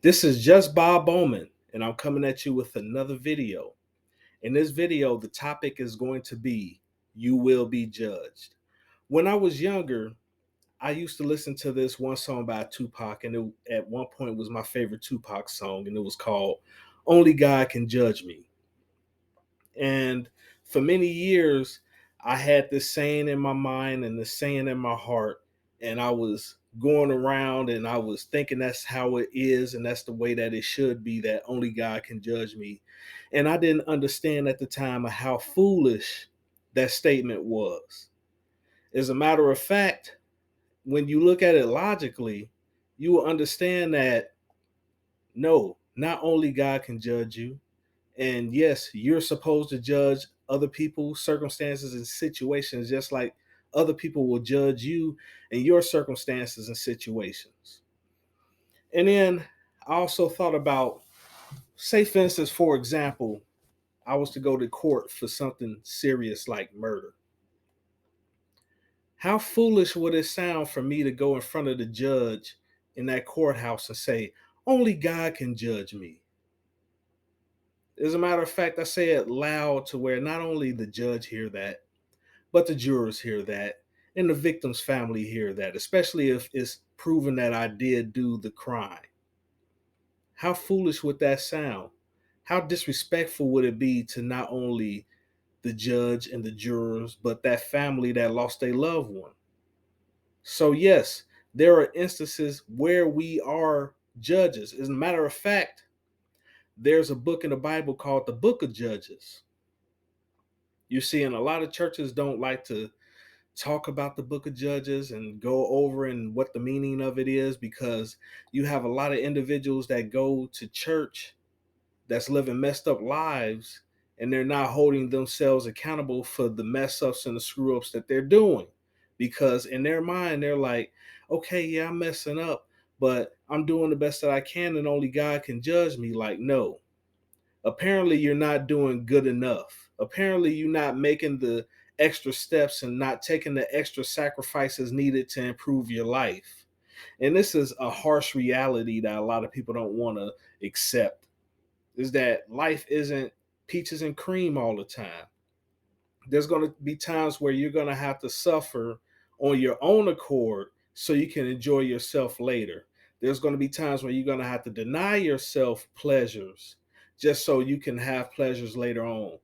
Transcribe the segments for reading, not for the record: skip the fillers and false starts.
This is just Bob Bowman, and I'm coming at you with another video. In this video, the topic is going to be You Will Be Judged. When I was younger, I used to listen to this one song by Tupac, and it at one point was my favorite Tupac song, and it was called Only God Can Judge Me. And for many years, I had this saying in my mind and this saying in my heart, and I was going around and I was thinking that's how it is and that's the way that it should be, that only God can judge me. And I didn't understand at the time how foolish that statement was. As a matter of fact, when you look at it logically, you will understand that no, not only God can judge you, and yes, you're supposed to judge other people's circumstances and situations just like other people will judge you and your circumstances and situations. And then I also thought about, say, for instance, for example, I was to go to court for something serious like murder. How foolish would it sound for me to go in front of the judge in that courthouse and say, only God can judge me? As a matter of fact, I say it loud to where not only the judge hear that, but the jurors hear that, and the victim's family hear that, especially if it's proven that I did do the crime. How foolish would that sound? How disrespectful would it be to not only the judge and the jurors, but that family that lost their loved one? So, yes, there are instances where we are judges. As a matter of fact, there's a book in the Bible called the Book of Judges. You see, and a lot of churches don't like to talk about the book of Judges and go over and what the meaning of it is, because you have a lot of individuals that go to church that's living messed up lives, and they're not holding themselves accountable for the mess ups and the screw ups that they're doing, because in their mind they're like, okay, yeah, I'm messing up, but I'm doing the best that I can and only God can judge me. Like, no, apparently you're not doing good enough. Apparently you're not making the extra steps and not taking the extra sacrifices needed to improve your life. And this is a harsh reality that a lot of people don't want to accept, is that life isn't peaches and cream all the time. There's going to be times where you're going to have to suffer on your own accord so you can enjoy yourself later. There's going to be times where you're going to have to deny yourself pleasures just so you can have pleasures later on.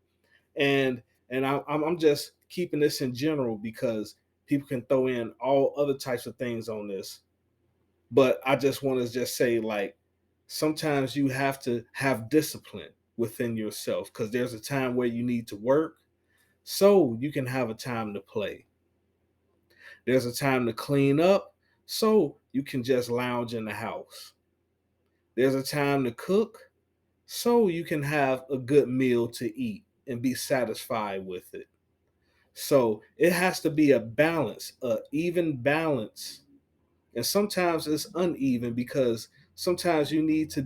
And I'm just keeping this in general because people can throw in all other types of things on this. But I just want to just say, like, sometimes you have to have discipline within yourself, because there's a time where you need to work so you can have a time to play. There's a time to clean up so you can just lounge in the house. There's a time to cook so you can have a good meal to eat and be satisfied with it. So it has to be a balance, a even balance. And sometimes it's uneven because sometimes you need to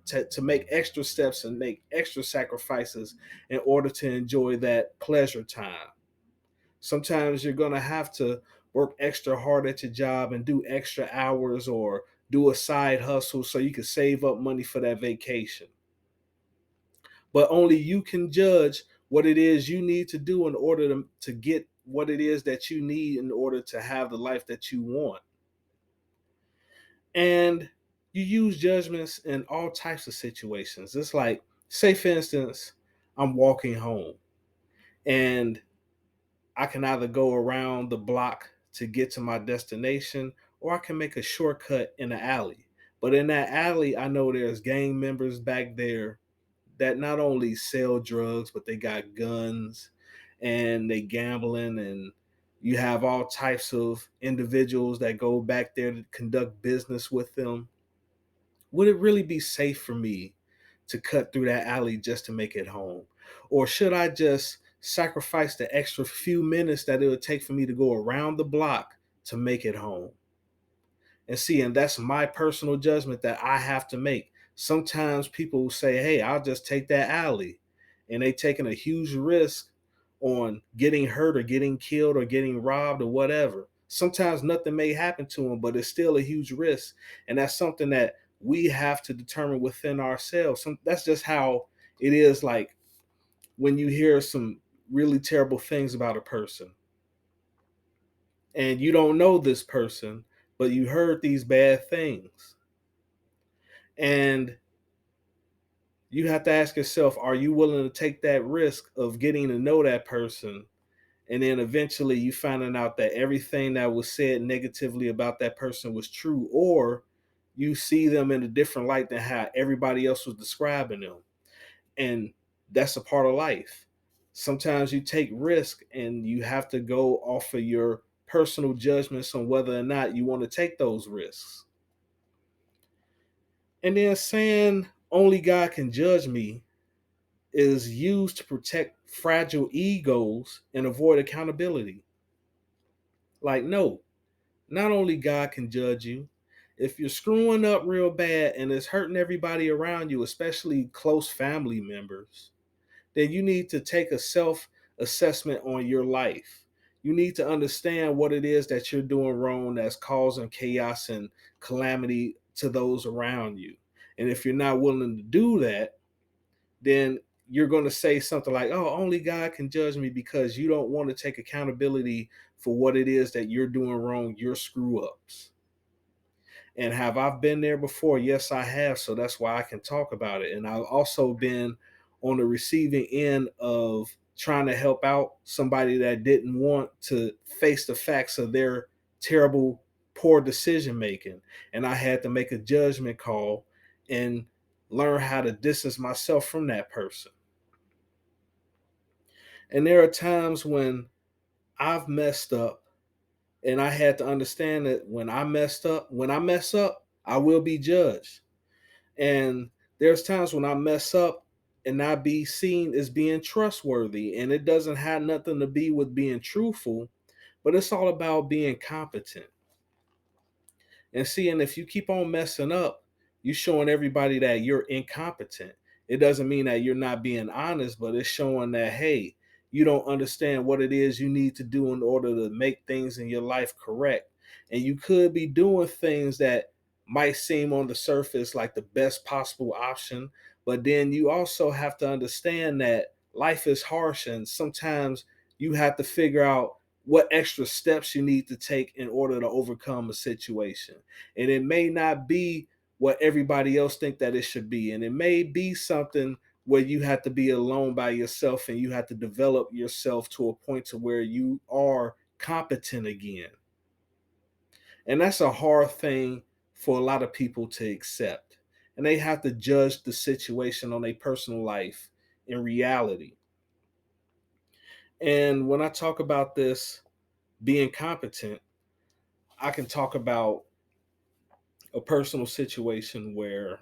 to make extra steps and make extra sacrifices in order to enjoy that pleasure time. Sometimes you're going to have to work extra hard at your job and do extra hours or do a side hustle so you can save up money for that vacation. But only you can judge what it is you need to do in order to get what it is that you need in order to have the life that you want. And you use judgments in all types of situations. It's like, say, for instance, I'm walking home and I can either go around the block to get to my destination, or I can make a shortcut in the alley. But in that alley, I know there's gang members back there that not only sell drugs, but they got guns and they gambling, and you have all types of individuals that go back there to conduct business with them. Would it really be safe for me to cut through that alley just to make it home? Or should I just sacrifice the extra few minutes that it would take for me to go around the block to make it home? And see, and that's my personal judgment that I have to make. Sometimes people say, hey, I'll just take that alley. And they taking a huge risk on getting hurt or getting killed or getting robbed or whatever. Sometimes nothing may happen to them, but it's still a huge risk. And that's something that we have to determine within ourselves. That's just how it is. Like when you hear some really terrible things about a person and you don't know this person, but you heard these bad things. And you have to ask yourself, are you willing to take that risk of getting to know that person? And then eventually you finding out that everything that was said negatively about that person was true, or you see them in a different light than how everybody else was describing them. And that's a part of life. Sometimes you take risk and you have to go off of your personal judgments on whether or not you want to take those risks. And then saying only God can judge me is used to protect fragile egos and avoid accountability. Like, no, not only God can judge you. If you're screwing up real bad and it's hurting everybody around you, especially close family members, then you need to take a self assessment on your life. You need to understand what it is that you're doing wrong that's causing chaos and calamity to those around you. And if you're not willing to do that, then you're going to say something like, oh, only God can judge me, because you don't want to take accountability for what it is that you're doing wrong, your screw ups. And have I been there before? Yes, I have. So that's why I can talk about it. And I've also been on the receiving end of trying to help out somebody that didn't want to face the facts of their terrible, poor decision making. And I had to make a judgment call and learn how to distance myself from that person. And there are times when I've messed up, and I had to understand that when I mess up, I will be judged. And there's times when I mess up and not be seen as being trustworthy. And it doesn't have nothing to be with being truthful, but it's all about being competent. And seeing if you keep on messing up, you're showing everybody that you're incompetent. It doesn't mean that you're not being honest, but it's showing that, hey, you don't understand what it is you need to do in order to make things in your life correct. And you could be doing things that might seem on the surface like the best possible option, but then you also have to understand that life is harsh, and sometimes you have to figure out what extra steps you need to take in order to overcome a situation. And it may not be what everybody else think that it should be, and it may be something where you have to be alone by yourself and you have to develop yourself to a point to where you are competent again. And that's a hard thing for a lot of people to accept, and they have to judge the situation on their personal life in reality. And when I talk about this being competent, I can talk about a personal situation where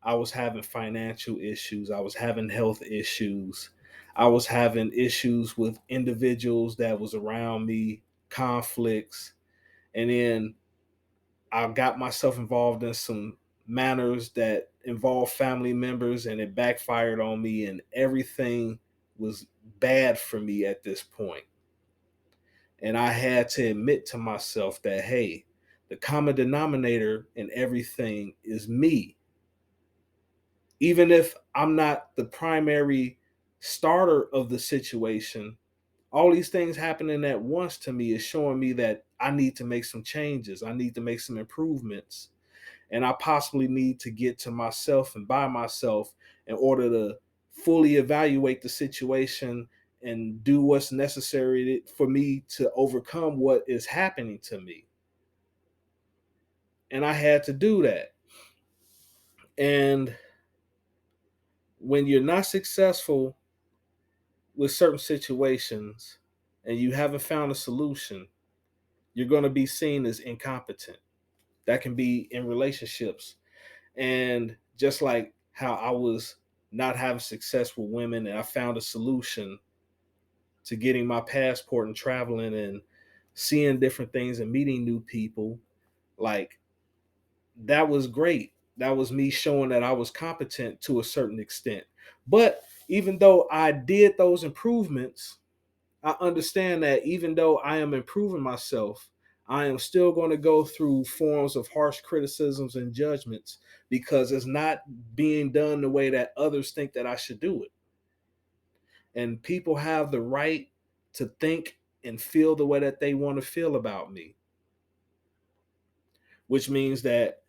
I was having financial issues, I was having health issues, I was having issues with individuals that was around me, conflicts, and then I got myself involved in some matters that involved family members, and it backfired on me, and everything was bad for me at this point. And I had to admit to myself that, hey, the common denominator in everything is me. Even if I'm not the primary starter of the situation, all these things happening at once to me is showing me that I need to make some changes. I need to make some improvements. And I possibly need to get to myself and by myself in order to fully evaluate the situation and do what's necessary for me to overcome what is happening to me. And I had to do that. And when you're not successful with certain situations and you haven't found a solution, you're going to be seen as incompetent. That can be in relationships. And just like how I was not having success with women and I found a solution to getting my passport and traveling and seeing different things and meeting new people, like that was great. That was me showing that I was competent to a certain extent. But even though I did those improvements, I understand that even though I am improving myself, I am still going to go through forms of harsh criticisms and judgments because it's not being done the way that others think that I should do it. And people have the right to think and feel the way that they want to feel about me, which means that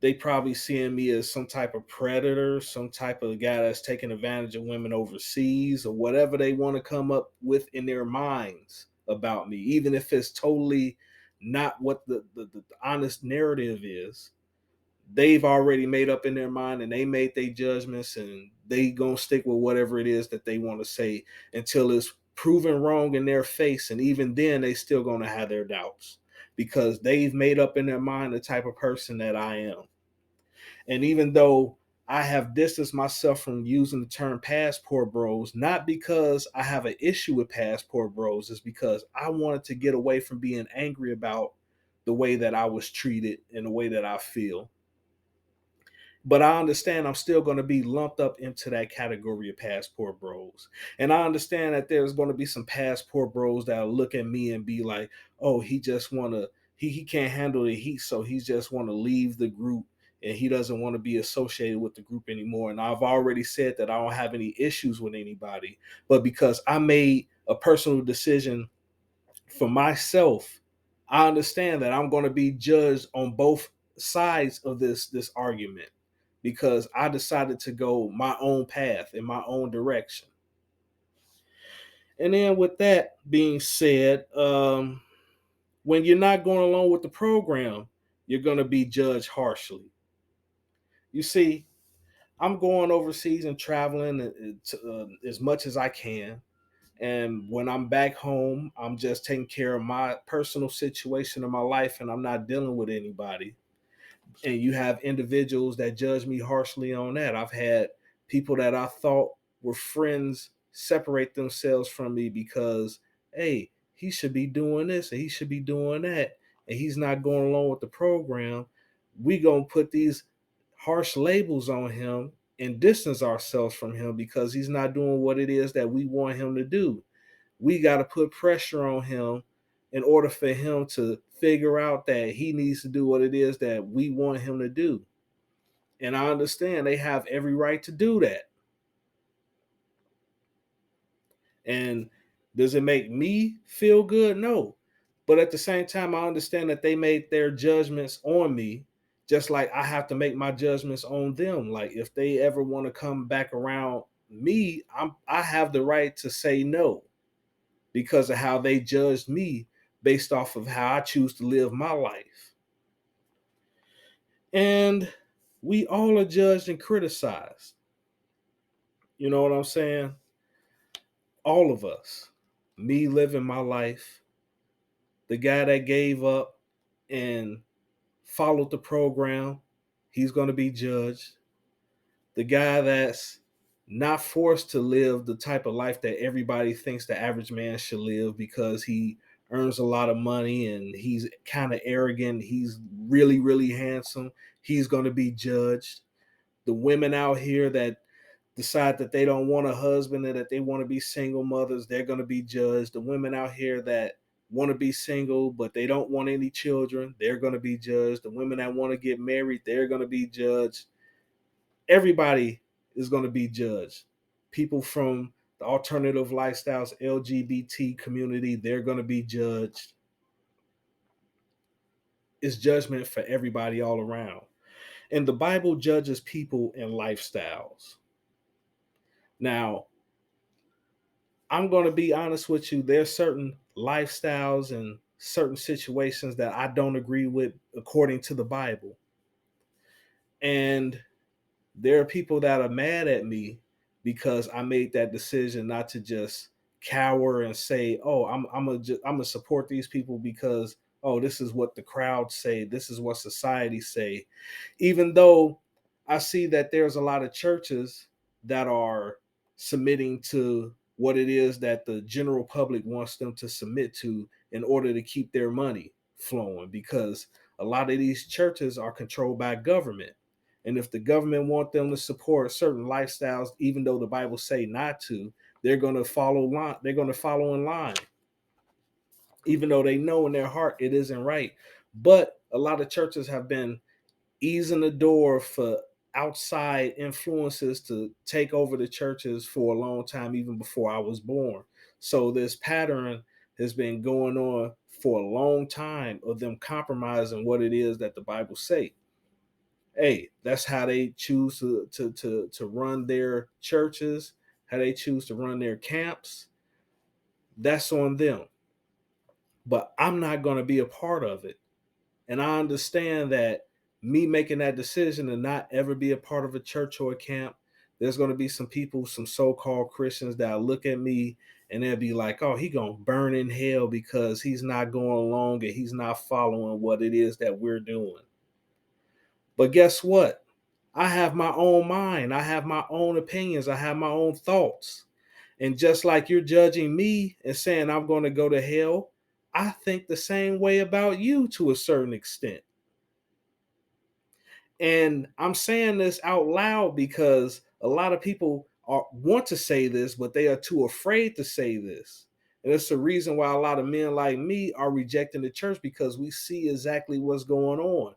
they probably seeing me as some type of predator, some type of guy that's taking advantage of women overseas, or whatever they want to come up with in their minds about me, even if it's totally not what the honest narrative is. They've already made up in their mind and they made their judgments, and they gonna stick with whatever it is that they want to say until it's proven wrong in their face. And even then they still gonna have their doubts because they've made up in their mind the type of person that I am. And even though I have distanced myself from using the term passport bros, not because I have an issue with passport bros, it's because I wanted to get away from being angry about the way that I was treated and the way that I feel. But I understand I'm still going to be lumped up into that category of passport bros. And I understand that there's going to be some passport bros that'll look at me and be like, oh, he just want to, he can't handle the heat. So he just want to leave the group and he doesn't want to be associated with the group anymore. And I've already said that I don't have any issues with anybody, but because I made a personal decision for myself, I understand that I'm going to be judged on both sides of this argument because I decided to go my own path in my own direction. And then with that being said, when you're not going along with the program, you're going to be judged harshly. You see, I'm going overseas and traveling as much as I can. And when I'm back home, I'm just taking care of my personal situation in my life and I'm not dealing with anybody. And you have individuals that judge me harshly on that. I've had people that I thought were friends separate themselves from me because, hey, he should be doing this and he should be doing that, and he's not going along with the program. We gonna put these harsh labels on him and distance ourselves from him because he's not doing what it is that we want him to do. We got to put pressure on him in order for him to figure out that he needs to do what it is that we want him to do. And I understand they have every right to do that. And does it make me feel good? No. But at the same time, I understand that they made their judgments on me, just like I have to make my judgments on them. Like if they ever want to come back around me, I have the right to say no because of how they judged me based off of how I choose to live my life. And we all are judged and criticized. You know what I'm saying? All of us. Me living my life, the guy that gave up and followed the program, he's going to be judged. The guy that's not forced to live the type of life that everybody thinks the average man should live because he earns a lot of money and he's kind of arrogant, he's really, really handsome, he's going to be judged. The women out here that decide that they don't want a husband and that they want to be single mothers, they're going to be judged. The women out here that want to be single but they don't want any children, they're going to be judged. The women that want to get married, they're going to be judged. Everybody is going to be judged. People from the alternative lifestyles, LGBT community, they're going to be judged. It's judgment for everybody all around. And the Bible judges people and lifestyles. Now, I'm going to be honest with you. There's certain lifestyles and certain situations that I don't agree with according to the Bible. And there are people that are mad at me because I made that decision not to just cower and say, "Oh, I'm gonna support these people because oh, this is what the crowd say, this is what society say." Even though I see that there's a lot of churches that are submitting to what it is that the general public wants them to submit to in order to keep their money flowing, because a lot of these churches are controlled by government, and if the government want them to support certain lifestyles, even though the Bible say not to, they're going to follow line. They're going to follow in line. even though they know in their heart it isn't right. But a lot of churches have been easing the door for outside influences to take over the churches for a long time, even before I was born. So this pattern has been going on for a long time of them compromising what it is that the Bible say. Hey, that's how they choose to run their churches, how they choose to run their camps. That's on them. But I'm not going to be a part of it. And I understand that me making that decision to not ever be a part of a church or a camp, there's going to be some people, some so-called Christians that look at me and they'll be like, oh, he going to burn in hell because he's not going along and he's not following what it is that we're doing. But guess what? I have my own mind. I have my own opinions. I have my own thoughts. And just like you're judging me and saying I'm going to go to hell, I think the same way about you to a certain extent. And I'm saying this out loud because a lot of people want to say this, but they are too afraid to say this. And it's the reason why a lot of men like me are rejecting the church, because we see exactly what's going on.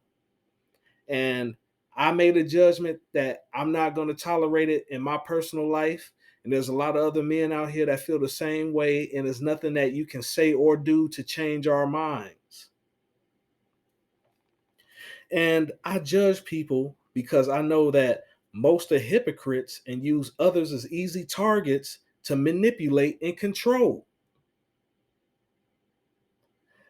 And I made a judgment that I'm not going to tolerate it in my personal life. And there's a lot of other men out here that feel the same way. And there's nothing that you can say or do to change our minds. And I judge people because I know that most are hypocrites and use others as easy targets to manipulate and control.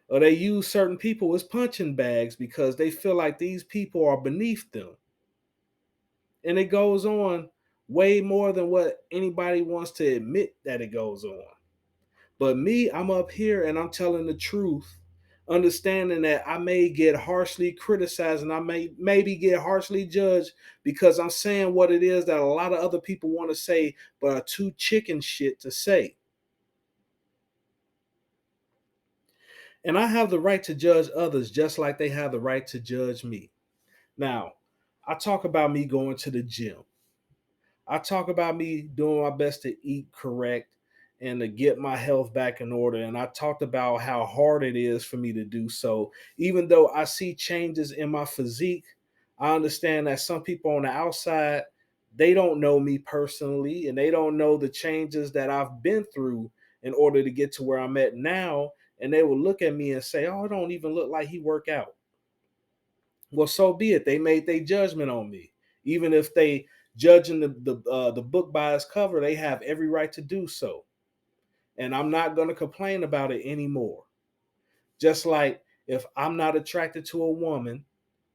Or they use certain people as punching bags because they feel like these people are beneath them. And it goes on way more than what anybody wants to admit that it goes on. But me, I'm up here and I'm telling the truth, understanding that I may get harshly criticized and I may maybe get harshly judged because I'm saying what it is that a lot of other people want to say, but are too chicken shit to say. And I have the right to judge others just like they have the right to judge me. Now, I talk about me going to the gym. I talk about me doing my best to eat correct and to get my health back in order. And I talked about how hard it is for me to do so. Even though I see changes in my physique, I understand that some people on the outside, they don't know me personally and they don't know the changes that I've been through in order to get to where I'm at now. And they will look at me and say, oh, it don't even look like he work out. Well, so be it. They made their judgment on me. Even if they judging the book by its cover, they have every right to do so. And I'm not going to complain about it anymore. Just like if I'm not attracted to a woman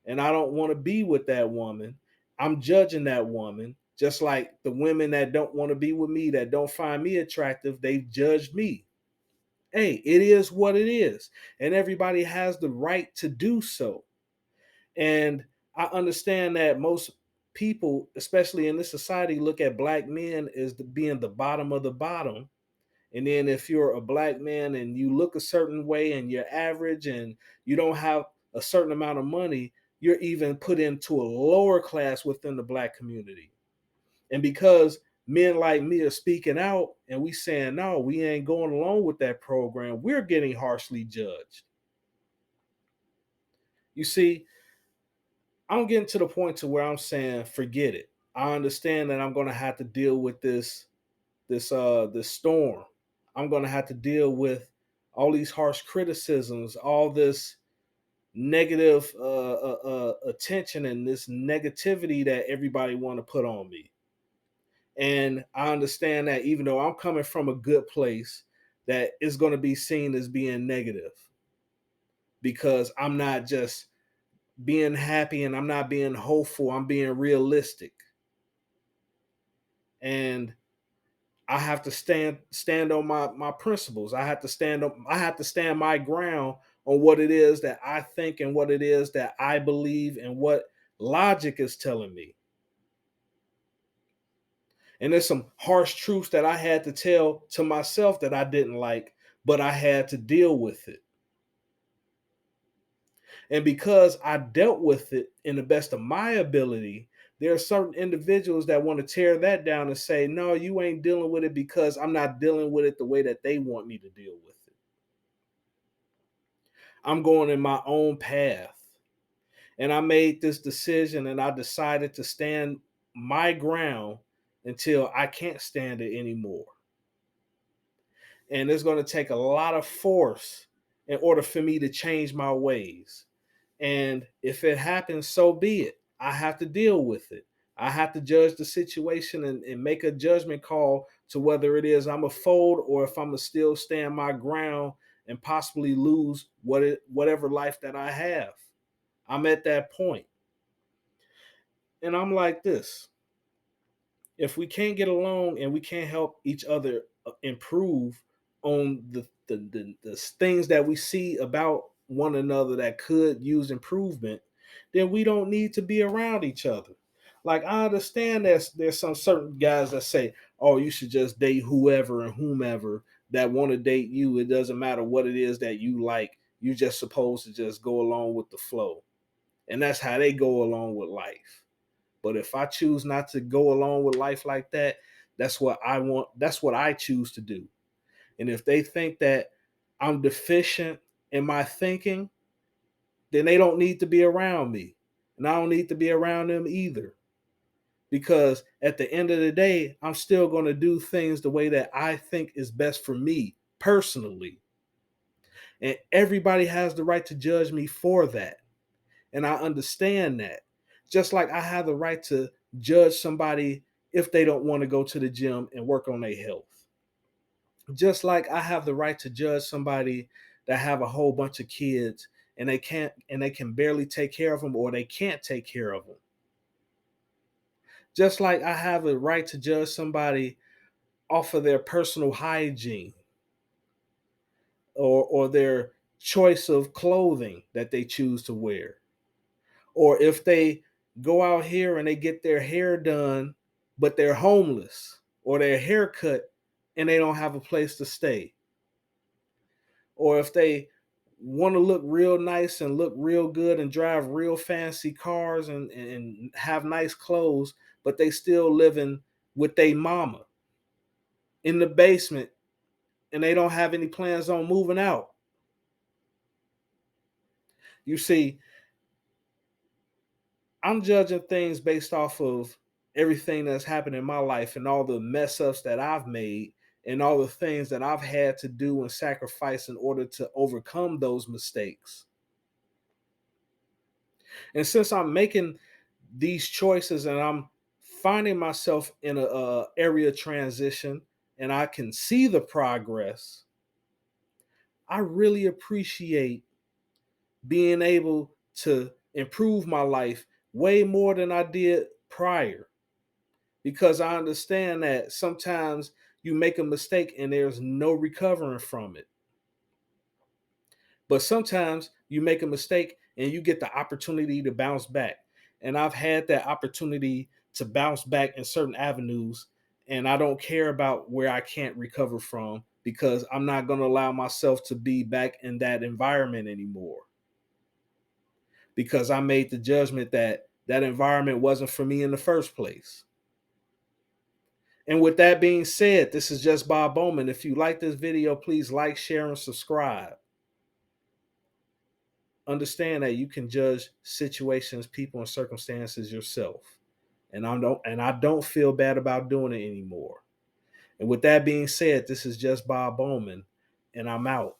and I don't want to be with that woman, I'm judging that woman. Just like the women that don't want to be with me, that don't find me attractive, they've judged me. Hey, it is what it is. And everybody has the right to do so. And I understand that most people, especially in this society, look at black men as being the bottom of the bottom. And then if you're a black man and you look a certain way and you're average and you don't have a certain amount of money, you're even put into a lower class within the black community. And because men like me are speaking out and we saying, no, we ain't going along with that program, we're getting harshly judged. You see, I'm getting to the point to where I'm saying, forget it. I understand that I'm gonna have to deal with this storm. I'm gonna have to deal with all these harsh criticisms, all this negative attention and this negativity that everybody want to put on me. And I understand that even though I'm coming from a good place, that it's going to be seen as being negative because I'm not just being happy and I'm not being hopeful. I'm being realistic. And I have to stand on my principles. I have to stand my ground on what it is that I think and what it is that I believe and what logic is telling me. And there's some harsh truths that I had to tell to myself that I didn't like, but I had to deal with it. And because I dealt with it in the best of my ability, there are certain individuals that want to tear that down and say, no, you ain't dealing with it because I'm not dealing with it the way that they want me to deal with it. I'm going in my own path. And I made this decision and I decided to stand my ground until I can't stand it anymore. And it's going to take a lot of force in order for me to change my ways. And if it happens, so be it. I have to deal with it. I have to judge the situation and make a judgment call to whether it is I'm a fold or if I'm gonna still stand my ground and possibly lose whatever life that I have. I'm at that point. And I'm like this. If we can't get along and we can't help each other improve on the things that we see about one another that could use improvement, then we don't need to be around each other. Like I understand there's some certain guys that say, "Oh, you should just date whoever and whomever that want to date you. It doesn't matter what it is that you like. You just supposed to just go along with the flow." And that's how they go along with life. But if I choose not to go along with life like that, that's what I want. That's what I choose to do. And if they think that I'm deficient in my thinking, then they don't need to be around me. And I don't need to be around them either. Because at the end of the day, I'm still going to do things the way that I think is best for me personally. And everybody has the right to judge me for that. And I understand that. Just like I have the right to judge somebody if they don't want to go to the gym and work on their health. Just like I have the right to judge somebody that have a whole bunch of kids and they can barely take care of them or they can't take care of them. Just like I have a right to judge somebody off of their personal hygiene or their choice of clothing that they choose to wear. Or if they go out here and they get their hair done, but they're homeless, or their haircut and they don't have a place to stay. Or if they want to look real nice and look real good and drive real fancy cars and have nice clothes, but they still living with their mama in the basement and they don't have any plans on moving out. You see, I'm judging things based off of everything that's happened in my life and all the mess ups that I've made and all the things that I've had to do and sacrifice in order to overcome those mistakes. And since I'm making these choices and I'm finding myself in a area transition and I can see the progress, I really appreciate being able to improve my life way more than I did prior because I understand that sometimes you make a mistake and there's no recovering from it. But sometimes you make a mistake and you get the opportunity to bounce back. And I've had that opportunity to bounce back in certain avenues. And I don't care about where I can't recover from because I'm not going to allow myself to be back in that environment anymore. Because I made the judgment that that environment wasn't for me in the first place. And with that being said, this is just Bob Bowman. If you like this video, please like, share, and subscribe. Understand that you can judge situations, people, and circumstances yourself. And I don't feel bad about doing it anymore. And with that being said, this is just Bob Bowman, and I'm out.